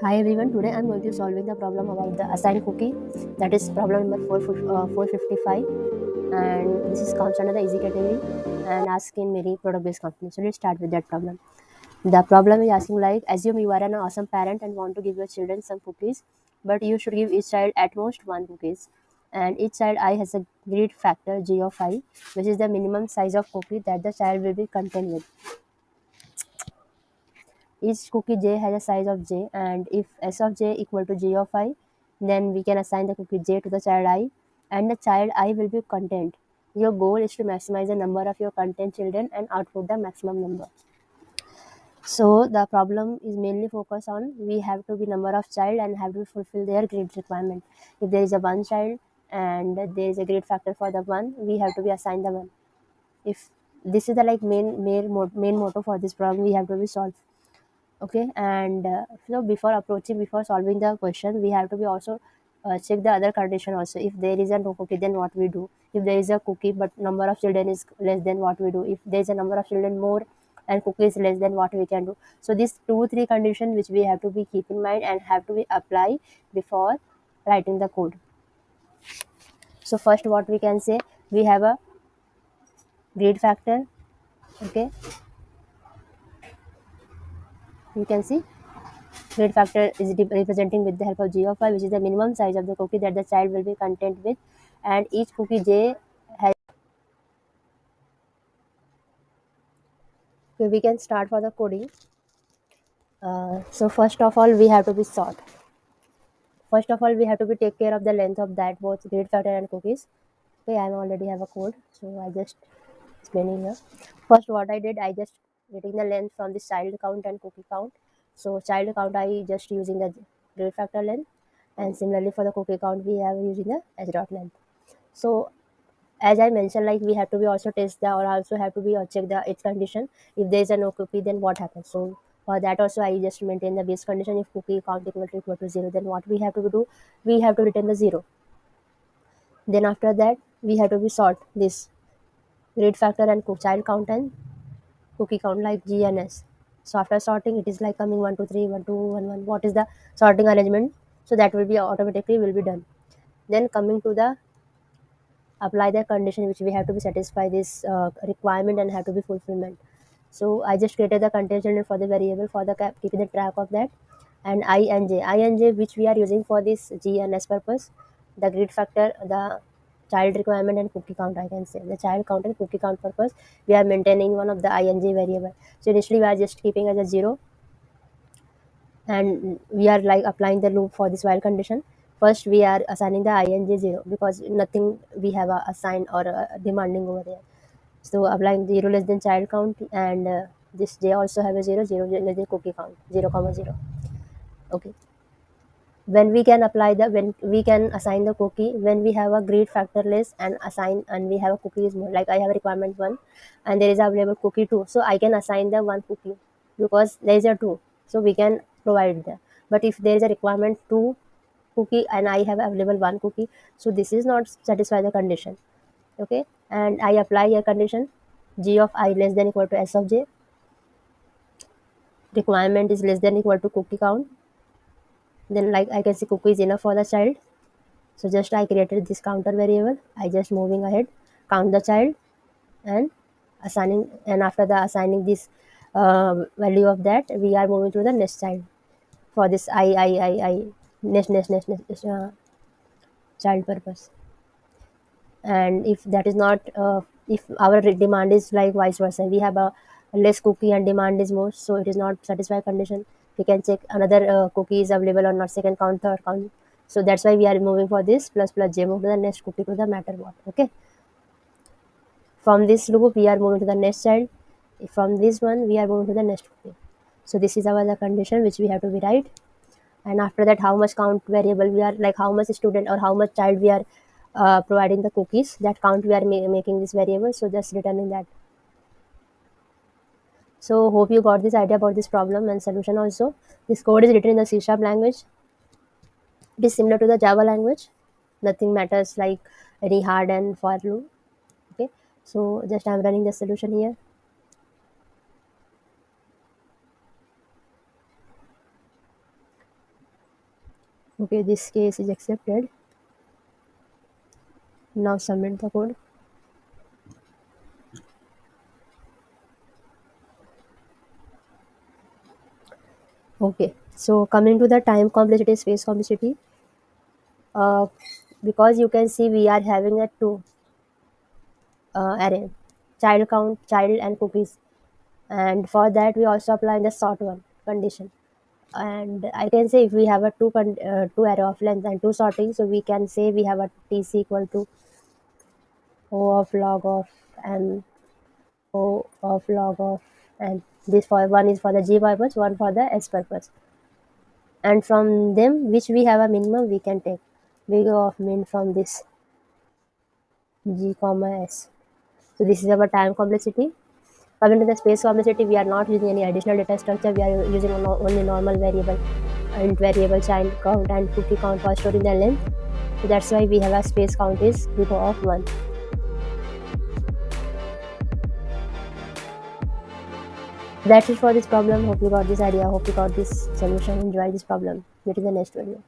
Hi everyone, today I'm going to solving the problem about the assigned cookie, that is problem number 455, and this is comes under the easy category and asked in many product based companies. So let's start with that problem. The problem is asking like, assume you are an awesome parent and want to give your children some cookies, but you should give each child at most one cookies, and each child I has a greed factor G of I, which is the minimum size of cookie that the child will be content with. Each cookie j has a size of j, and if s of j equal to g of I, then we can assign the cookie j to the child I, and the child I will be content. Your goal is to maximize the number of your content children and output the maximum number. So the problem is mainly focused on we have to be number of child and have to fulfill their grade requirement. If there is a one child and there is a grade factor for the one, we have to be assigned the one. If this is the like main motto for this problem, we have to be solved. Okay, and so before solving the question, we have to be also check the other condition also. If there is a no cookie, then what we do? If there is a cookie but number of children is less, than what we do? If there is a number of children more and cookie is less, than what we can do? So these two three conditions which we have to be keep in mind and have to be apply before writing the code. So first what we can say, we have a grade factor. Okay, you can see grade factor is representing with the help of g of I, which is the minimum size of the cookie that the child will be content with, and each cookie j has. Okay, we can start for the coding. So first of all, we have to be sort. First of all, we have to be take care of the length of that both grade factor and cookies. Okay, I already have a code, so I just explaining here. First, what I did, I just getting the length from the child count and cookie count. So child count, I just using the grade factor length, and similarly for the cookie count, we have using the h dot length. So as I mentioned, like we have to be also test the or also have to be or check the its condition. If there is a no cookie, then what happens? So for that also, I just maintain the base condition. If cookie count equal to zero, then what we have to do? We have to return the zero. Then after that, we have to be sort this grade factor and child count and cookie count like G and S. So after sorting, it is like coming 1 2 3 1 2 1 1. What is the sorting arrangement? So that will be automatically will be done. Then coming to the apply the condition which we have to be satisfy this requirement and have to be fulfillment. So I just created the contingent for the variable for the keeping the track of that, and I and j which we are using for this G and S purpose, the grid factor, the child requirement and cookie count. I can say the child count and cookie count purpose, we are maintaining one of the I and j variable. So initially we are just keeping as a zero, and we are like applying the loop for this while condition. First we are assigning the ing 0 because nothing we have assigned or demanding over there. So applying 0 less than child count, and this j also have a 0 less than cookie count 0 comma 0. Okay, when we can apply the when we can assign the cookie when we have a grade factor list and assign, and we have a cookie is more, like I have a requirement 1 and there is available cookie 2, so I can assign the one cookie because there is a 2, so we can provide that. But if there is a requirement 2 cookie and I have available one cookie, so this is not satisfy the condition. Okay, and I apply a condition g of I less than equal to s of j, requirement is less than equal to cookie count, then like I can see cookie is enough for the child. So just I created this counter variable. I just moving ahead, count the child and assigning, and after the assigning this value of that, we are moving to the next child for this I next child purpose. And if that is not, if our demand is like vice versa, we have a less cookie and demand is more, so it is not satisfy condition. We can check another cookie is available or not, second count, third count. So that's why we are moving for this plus plus j, move to the next cookie to the matter what. Okay, from this loop we are moving to the next child, from this one we are moving to the next cookie. So this is our the condition which we have to be right. And after that, how much count variable we are, like how much student or how much child we are providing the cookies, that count we are making this variable, so just returning that. So hope you got this idea about this problem and solution also. This code is written in the C# language. It is similar to the Java language. Nothing matters like any hard and for loop. Okay, so just I'm running the solution here. Okay, this case is accepted. Now submit the code. Okay, so coming to the time complexity, space complexity, uh, because you can see we are having a two array, child count, child and cookies, and for that we also apply the sort one condition. And I can say if we have a two array of length and two sorting, so we can say we have a TC equal to O of log of m, O of log of n. This for one is for the G purpose, one for the S purpose. And from them which we have a minimum we can take. We go of min from this G comma S. So this is our time complexity. Coming to the space complexity, we are not using any additional data structure. We are using only normal variable and variable child count and cookie count for storing the length. So that's why we have a space count is equal of 1. That's it for this problem. Hope you got this idea. Hope you got this solution. Enjoy this problem. Meet in the next video.